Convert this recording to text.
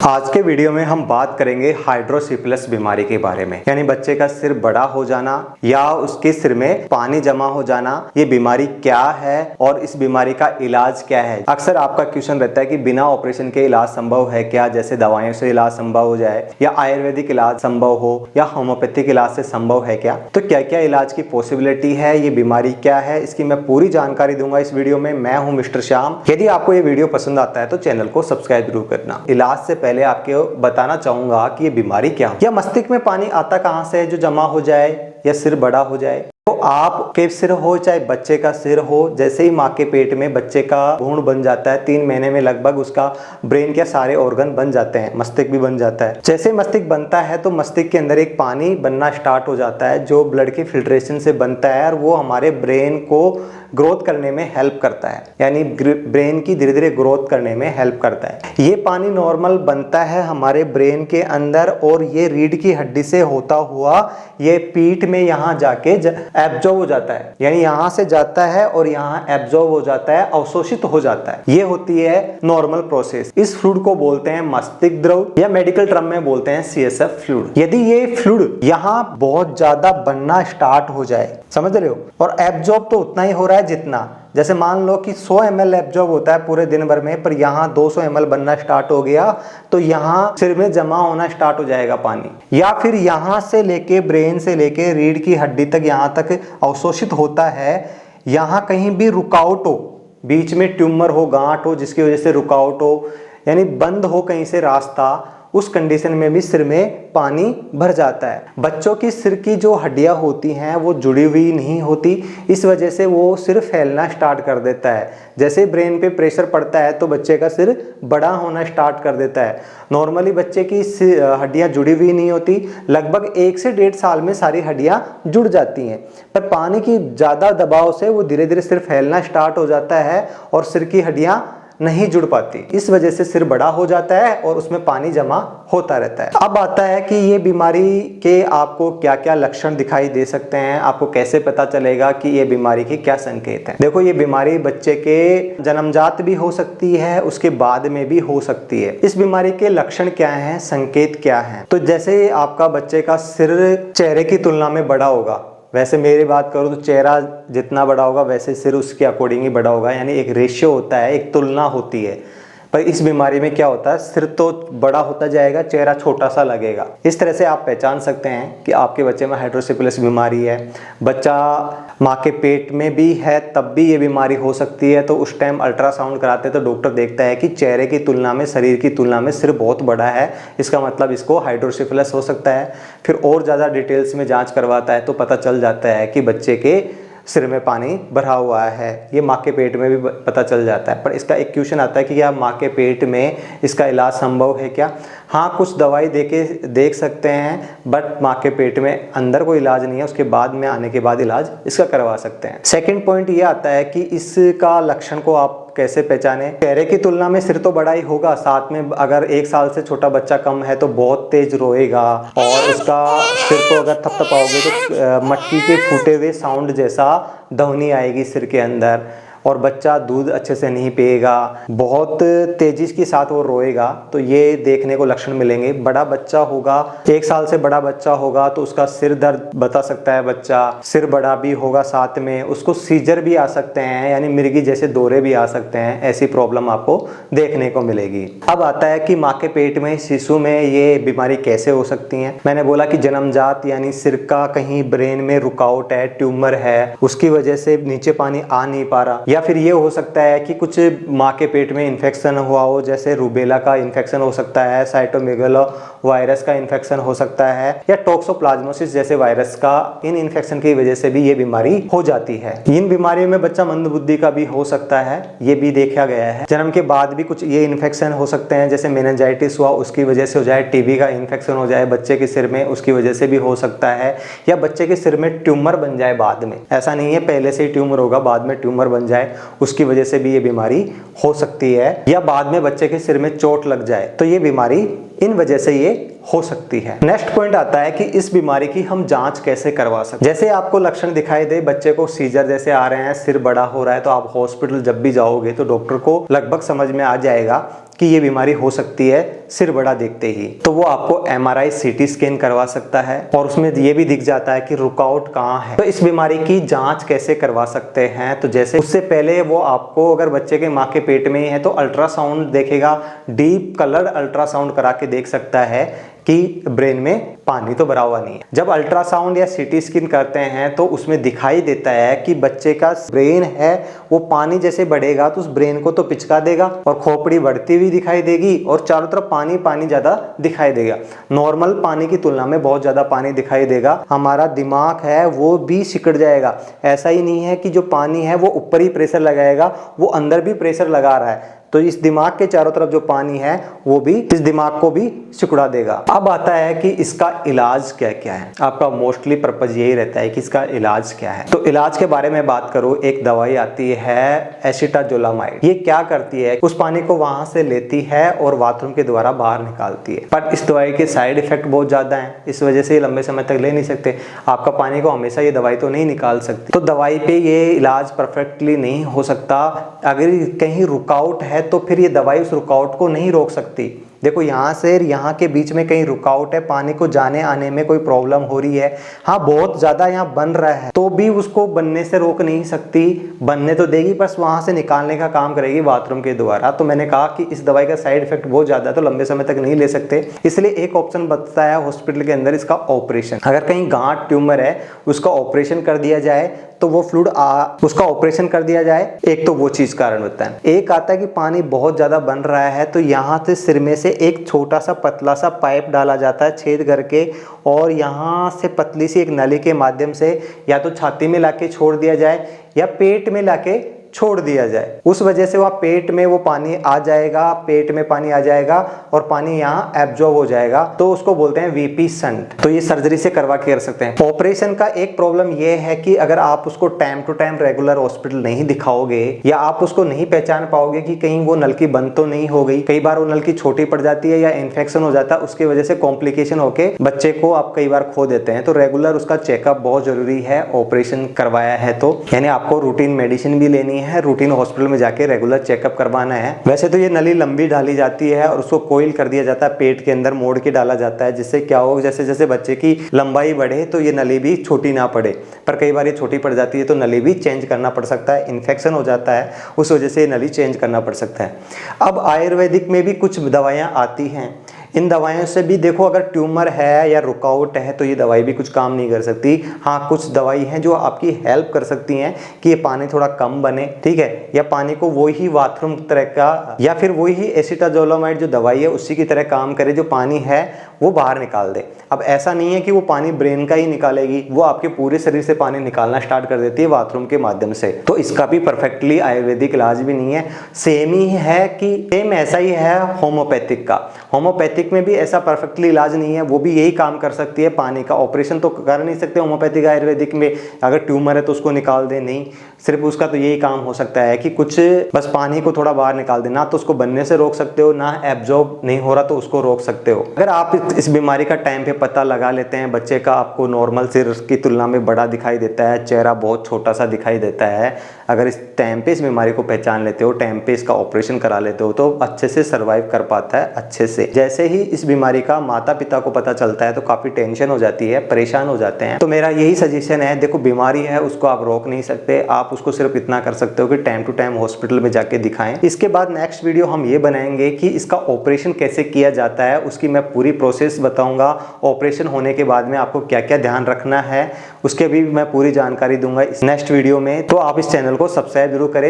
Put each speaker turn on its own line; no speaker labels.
आज के वीडियो में हम बात करेंगे हाइड्रोसिफिलिस बीमारी के बारे में, यानी बच्चे का सिर बड़ा हो जाना या उसके सिर में पानी जमा हो जाना। ये बीमारी क्या है और इस बीमारी का इलाज क्या है। अक्सर आपका क्वेश्चन रहता है कि बिना ऑपरेशन के इलाज संभव है क्या, जैसे दवाइयों से इलाज संभव हो जाए या आयुर्वेदिक इलाज संभव हो या होम्योपैथिक इलाज से संभव है क्या। तो क्या क्या इलाज की पॉसिबिलिटी है, ये बीमारी क्या है, इसकी मैं पूरी जानकारी दूंगा इस वीडियो में। मैं हूं मिस्टर श्याम। यदि आपको ये वीडियो पसंद आता है तो चैनल को सब्सक्राइब जरूर करना। इलाज से पहले आपको बताना चाहूंगा कि ये बीमारी क्या है। या मस्तिष्क में पानी आता कहां से है जो जमा हो जाए या सिर बड़ा हो जाए। तो आपके सिर हो चाहे बच्चे का सिर हो, जैसे ही माँ के पेट में बच्चे का भ्रूण बन जाता है 3 महीने में लगभग उसका ब्रेन के सारे ऑर्गन बन जाते हैं, मस्तिष्क भी बन जाता है। जैसे मस्तिष्क बनता है तो मस्तिष्क के अंदर एक पानी बनना स्टार्ट हो जाता है जो ब्लड के फिल्ट्रेशन से बनता है और वो हमारे ब्रेन को ग्रोथ करने में हेल्प करता है, यानी ब्रेन की धीरे धीरे ग्रोथ करने में हेल्प करता है। ये पानी नॉर्मल बनता है हमारे ब्रेन के अंदर और ये रीढ़ की हड्डी से होता हुआ ये पीठ में यहाँ जाके एब्जॉर्ब हो जाता है, यानी यहाँ से जाता है और यहाँ एब्जॉर्ब हो जाता है, अवशोषित हो जाता है। ये होती है नॉर्मल प्रोसेस। इस फ्लूइड को बोलते हैं मस्तिष्क द्रव या मेडिकल टर्म में बोलते हैं CSF फ्लूइड। यदि ये फ्लूइड यहाँ बहुत ज्यादा बनना स्टार्ट हो जाए, समझ रहे हो, और एब्जॉर्ब तो उतना ही हो रहा है जितना, जैसे मान लो कि 100 ml एब्जॉर्ब होता है पूरे दिन भर में, पर यहाँ 200 ml बनना स्टार्ट हो गया तो यहाँ सिर में जमा होना स्टार्ट हो जाएगा पानी। या फिर यहाँ से लेके ब्रेन से लेके रीढ़ की हड्डी तक यहाँ तक अवशोषित होता है। यहाँ कहीं भी रुकावट हो, बीच में ट्यूमर हो, गांठ हो जिसकी वजह से रुकावट हो, यानी बंद हो कहीं से रास्ता, उस कंडीशन में भी सिर में पानी भर जाता है। बच्चों की सिर की जो हड्डियां होती हैं वो जुड़ी हुई नहीं होती, इस वजह से वो सिर फैलना स्टार्ट कर देता है। जैसे ब्रेन पे प्रेशर पड़ता है तो बच्चे का सिर बड़ा होना स्टार्ट कर देता है। नॉर्मली बच्चे की हड्डियां जुड़ी हुई नहीं होती, लगभग 1 से 1.5 साल में सारी हड्डियां जुड़ जाती हैं, पर पानी की ज़्यादा दबाव से वो धीरे धीरे सिर फैलना स्टार्ट हो जाता है और सिर की हड्डियां नहीं जुड़ पाती। इस वजह से सिर बड़ा हो जाता है और उसमें पानी जमा होता रहता है। अब आता है कि ये बीमारी के आपको क्या क्या लक्षण दिखाई दे सकते हैं, आपको कैसे पता चलेगा कि ये बीमारी के क्या संकेत हैं। देखो, ये बीमारी बच्चे के जन्मजात भी हो सकती है, उसके बाद में भी हो सकती है। इस बीमारी के लक्षण क्या हैं, संकेत क्या हैं। तो जैसे आपका बच्चे का सिर चेहरे की तुलना में बड़ा होगा, वैसे मेरी बात करूँ तो चेहरा जितना बड़ा होगा वैसे सिर उसके अकॉर्डिंग ही बड़ा होगा, यानी एक रेशियो होता है, एक तुलना होती है। पर इस बीमारी में क्या होता है, सिर तो बड़ा होता जाएगा, चेहरा छोटा सा लगेगा। इस तरह से आप पहचान सकते हैं कि आपके बच्चे में हाइड्रोसिफिलिस बीमारी है। बच्चा माँ के पेट में भी है तब भी ये बीमारी हो सकती है, तो उस टाइम अल्ट्रासाउंड कराते तो डॉक्टर देखता है कि चेहरे की तुलना में, शरीर की तुलना में सिर बहुत बड़ा है, इसका मतलब इसको हाइड्रोसिफिलिस हो सकता है। फिर और ज़्यादा डिटेल्स में जाँच करवाता है तो पता चल जाता है कि बच्चे के सिर में पानी भरा हुआ है। ये माँ के पेट में भी पता चल जाता है। पर इसका एक क्वेश्चन आता है कि क्या माँ के पेट में इसका इलाज संभव है क्या। हाँ, कुछ दवाई देके देख सकते हैं, बट माँ के पेट में अंदर कोई इलाज नहीं है, उसके बाद में आने के बाद इलाज इसका करवा सकते हैं। सेकंड पॉइंट ये आता है कि इसका लक्षण को आप कैसे पहचाने। चेहरे की तुलना में सिर तो बड़ा ही होगा, साथ में अगर 1 साल से छोटा बच्चा कम है तो बहुत तेज रोएगा और उसका सिर को अगर थपथपाओगे तो मटकी के फूटे हुए साउंड जैसा ध्वनि आएगी सिर के अंदर, और बच्चा दूध अच्छे से नहीं पिएगा, बहुत तेजी के साथ वो रोएगा। तो ये देखने को लक्षण मिलेंगे। बड़ा बच्चा होगा, 1 साल से बड़ा बच्चा होगा तो उसका सिर दर्द बता सकता है बच्चा, सिर बड़ा भी होगा, साथ में उसको सीजर भी आ सकते हैं, यानी मिर्गी जैसे दौरे भी आ सकते हैं। ऐसी प्रॉब्लम आपको देखने को मिलेगी। अब आता है कि माँ के पेट में शिशु में ये बीमारी कैसे हो सकती है। मैंने बोला कि जन्मजात, यानी सिर का कहीं ब्रेन में रुकावट है, ट्यूमर है, उसकी वजह से नीचे पानी आ नहीं पा रहा। या फिर ये हो सकता है कि कुछ माँ के पेट में इन्फेक्शन हुआ हो, जैसे रूबेला का इन्फेक्शन हो सकता है, साइटोमेगालो वायरस का इन्फेक्शन हो सकता है, या टॉक्सोप्लाज्मोसिस जैसे वायरस का, इन इन्फेक्शन की वजह से भी ये बीमारी हो जाती है। इन बीमारियों में बच्चा मंदबुद्धि का भी हो सकता है, ये भी देखा गया है। जन्म के बाद भी कुछ ये इन्फेक्शन हो सकते हैं, जैसे मेनिंजाइटिस हुआ उसकी वजह से हो जाए, टीबी का इन्फेक्शन हो जाए बच्चे के सिर में, उसकी वजह से भी हो सकता है, या बच्चे के सिर में ट्यूमर बन जाए बाद में। ऐसा नहीं है पहले से ही ट्यूमर होगा, बाद में ट्यूमर बन जाए, उसकी वजह से भी ये बीमारी हो सकती है। या बाद में बच्चे के सिर में चोट लग जाए तो ये बीमारी इन वजह से ये हो सकती है। नेक्स्ट पॉइंट आता है कि इस बीमारी की हम जांच कैसे करवा सकते हैं। जैसे आपको लक्षण दिखाई दे, बच्चे को सीजर जैसे आ रहे हैं, सिर बड़ा हो रहा है, तो आप हॉस्पिटल जब भी जाओगे तो डॉक्टर को लगभग समझ में आ जाएगा कि ये बीमारी हो सकती है सिर बड़ा देखते ही, तो वो आपको MRI CT स्कैन करवा सकता है और उसमें ये भी दिख जाता है कि रुकावट कहाँ है। तो इस बीमारी की जांच कैसे करवा सकते हैं, तो जैसे उससे पहले वो आपको अगर बच्चे के माँ के पेट में ही है तो अल्ट्रासाउंड देखेगा, डीप कलर अल्ट्रासाउंड करा के देख सकता है कि ब्रेन में पानी तो भरा हुआ नहीं है। जब अल्ट्रासाउंड या CT स्कैन करते हैं तो उसमें दिखाई देता है कि बच्चे का ब्रेन है वो पानी जैसे बढ़ेगा तो उस ब्रेन को तो पिचका देगा और खोपड़ी बढ़ती हुई दिखाई देगी और चारों तरफ पानी पानी ज्यादा दिखाई देगा। नॉर्मल पानी की तुलना में बहुत ज्यादा पानी दिखाई देगा। हमारा दिमाग है वो भी सिकुड़ जाएगा। ऐसा ही नहीं है कि जो पानी है वो ऊपर ही प्रेशर लगाएगा, वो अंदर भी प्रेशर लगा रहा है, तो इस दिमाग के चारों तरफ जो पानी है वो भी इस दिमाग को भी सिकुड़ा देगा। अब आता है कि इसका इलाज क्या क्या है। आपका मोस्टली पर्पज यही रहता है कि इसका इलाज क्या है। तो इलाज के बारे में बात करूं, एक दवाई आती है एसिटाजोलामाइड। ये क्या करती है, उस पानी को वहां से लेती है और बाथरूम के द्वारा बाहर निकालती है। पर इस दवाई के साइड इफेक्ट बहुत ज्यादा है, इस वजह से लंबे समय तक ले नहीं सकते। आपका पानी को हमेशा ये दवाई तो नहीं निकाल सकती, तो दवाई पे ये इलाज परफेक्टली नहीं हो सकता। अगर कहीं रुकावट है तो फिर ये दवाई उस रुकावट को नहीं रोक सकती। देखो यहाँ से यहाँ के बीच में कहीं रुकावट है, पानी को जाने आने में कोई प्रॉब्लम हो रही है, हाँ बहुत ज्यादा यहाँ बन रहा है, तो भी उसको बनने से रोक नहीं सकती। बनने तो देगी, बस वहां से निकालने का काम करेगी बाथरूम के द्वारा। तो मैंने कहा कि इस दवाई का साइड इफेक्ट बहुत ज्यादा है तो लंबे समय तक नहीं ले सकते, इसलिए एक ऑप्शन बचता है हॉस्पिटल के अंदर इसका ऑपरेशन। अगर कहीं गांठ ट्यूमर है उसका ऑपरेशन कर दिया जाए तो वो फ्लूइड उसका ऑपरेशन कर दिया जाए, एक तो वो चीज कारण होता है। एक आता है कि पानी बहुत ज्यादा बन रहा है तो यहाँ से सिर में से एक छोटा सा पतला सा पाइप डाला जाता है छेद करके, और यहाँ से पतली सी एक नली के माध्यम से या तो छाती में लाके छोड़ दिया जाए या पेट में लाके छोड़ दिया जाए। उस वजह से वह पेट में वो पानी आ जाएगा, पेट में पानी आ जाएगा और पानी यहाँ एब्जॉर्ब हो जाएगा, तो उसको बोलते हैं VP शंट। तो ये सर्जरी से करवा के कर सकते हैं। ऑपरेशन का एक प्रॉब्लम ये है कि अगर आप उसको time to time regular hospital नहीं दिखाओगे या आप उसको नहीं पहचान पाओगे कि कहीं वो नलकी बंद तो नहीं हो गई, कई बार वो नलकी छोटी पड़ जाती है या इन्फेक्शन हो जाता है, उसकी वजह से कॉम्प्लिकेशन होके बच्चे को आप कई बार खो देते हैं। तो रेगुलर उसका चेकअप बहुत जरूरी है ऑपरेशन करवाया है तो, यानी आपको रूटीन मेडिसिन भी लेनी है, रूटीन हॉस्पिटल में जाके रेगुलर चेकअप करवाना है। वैसे तो ये नली लंबी डाली जाती है और उसको कोइल कर दिया जाता है, पेट के अंदर मोड़ के डाला जाता है, जिससे क्या हो जैसे जैसे बच्चे की लंबाई बढ़े तो ये नली भी छोटी ना पड़े। पर कई बार ये छोटी पड़ जाती है तो नली भी चेंज करना पड़ सकता है, इन्फेक्शन हो जाता है उस वजह से नली चेंज करना पड़ सकता है। अब आयुर्वेदिक में भी कुछ दवाइयाँ आती हैं, इन दवाइयों से भी देखो अगर ट्यूमर है या रुकावट है तो ये दवाई भी कुछ काम नहीं कर सकती। हाँ कुछ दवाई हैं जो आपकी हेल्प कर सकती हैं कि ये पानी थोड़ा कम बने, ठीक है, या पानी को वही बाथरूम तरह का या फिर वही एसिटाजोलामाइड जो दवाई है उसी की तरह काम करे, जो पानी है वो बाहर निकाल दे। अब ऐसा नहीं है कि वो पानी ब्रेन का ही निकालेगी, वो आपके पूरे शरीर से पानी निकालना स्टार्ट कर देती है बाथरूम के माध्यम से। तो इसका भी परफेक्टली आयुर्वेदिक इलाज भी नहीं है, सेम ही है कि सेम ऐसा ही है होम्योपैथिक का। होम्योपैथिक में भी ऐसा परफेक्टली इलाज नहीं है, वो भी यही काम कर सकती है। पानी का ऑपरेशन तो कर नहीं सकते होम्योपैथिक आयुर्वेदिक में, अगर ट्यूमर है तो उसको निकाल दे, नहीं, सिर्फ उसका तो यही काम हो सकता है कि कुछ बस पानी को थोड़ा बाहर निकाल दे। ना तो उसको बनने से रोक सकते हो, ना एब्जॉर्ब नहीं हो रहा तो उसको रोक सकते हो। अगर आप इस बीमारी का टाइम पे पता लगा लेते हैं, बच्चे का आपको नॉर्मल सिर की तुलना में बड़ा दिखाई देता है, चेहरा बहुत छोटा सा दिखाई देता है, अगर इस टाइम पे इस बीमारी को पहचान लेते हो, टाइम पे इसका ऑपरेशन करा लेते हो तो अच्छे से सर्वाइव कर पाता है अच्छे से। जैसे ही इस बीमारी का माता पिता को पता चलता है तो काफी टेंशन हो जाती है, परेशान हो जाते हैं। तो मेरा यही सजेशन है, देखो बीमारी है उसको आप रोक नहीं सकते, आप उसको सिर्फ इतना कर सकते हो कि टाइम टू टाइम हॉस्पिटल में जाके दिखाएं। इसके बाद नेक्स्ट वीडियो हम ये बनाएंगे कि इसका ऑपरेशन कैसे किया जाता है, उसकी मैं पूरी प्रोसेस बताऊंगा। ऑपरेशन होने के बाद में आपको क्या क्या ध्यान रखना है उसके भी मैं पूरी जानकारी दूंगा इस नेक्स्ट वीडियो में। तो आप इस चैनल को सब्सक्राइब जरूर करें।